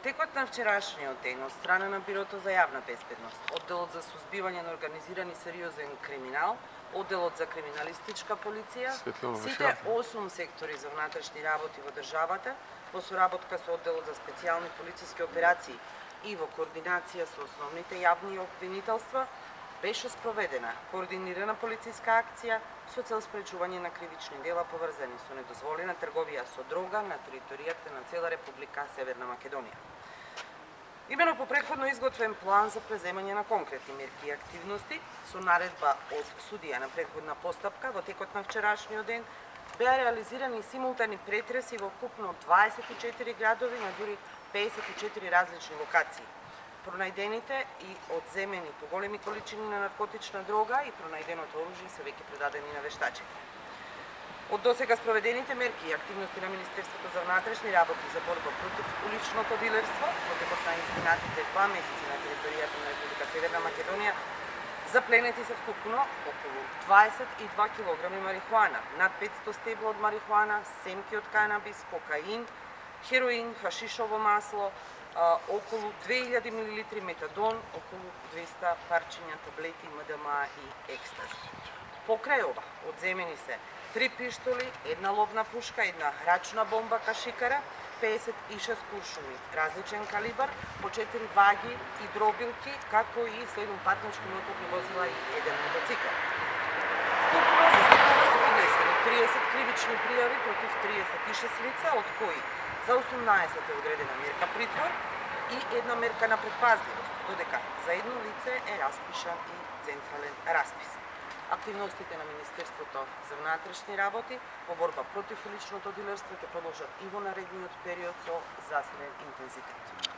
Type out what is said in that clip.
текот на вчерашниот ден од страна на Бирото за јавна безбедност, Одделот за сузбивање на организиран и сериозен криминал, Одделот за криминалистичка полиција, сите 8 сектори за внатрешни работи во државата, во соработка со Одделот за специјални полициски операции и во координација со основните јавни обвинителства, беше спроведена координирана полициска акција со цел спречување на кривични дела поврзани со недозволена трговија со дрога на територијата на цела Република Северна Македонија. Имено по претходно изготвен план за преземање на конкретни мерки и активности со наредба од судија на претходна постапка во текот на вчерашниот ден беа реализирани симултани претреси во вкупно 24 градови на дури 54 различни локации. Пронајдените и одземени поголеми количини на наркотична дрога и пронајденото оружје се веќе предадени на вештачење. Од досега спроведените мерки и активности на Министерството за внатрешни работи за борба против уличното дилерство во текот на изминатите 2 месеци на територијата на Република Северна Македонија запленети се вкупно околу 22 кг марихуана, над 500 стебла од марихуана, семки од канабис, кокаин, хероин, хашишово масло, околу 2000 мл метадон, околу 200 парчиња таблети МДМА и екстази. Покрај ова, одземени се 3 пиштоли, една ловна пушка, една рачна бомба кашикара, 56 куршуми различен калибар, по 4 ваги и дробилки, како и 7 патнички моторни возила и еден мотоцикл. Вкупно за случајот се поднесени 30 кривични пријави против 36 лица, од кои за 18 е одредена мерка притвор и една мерка на предпазливост, додека за едно лице е распишан и централен распис. Активностите на Министерството за внатрешни работи во борба против уличното дилерство ќе продолжат и во наредниот период со засилен интензитет.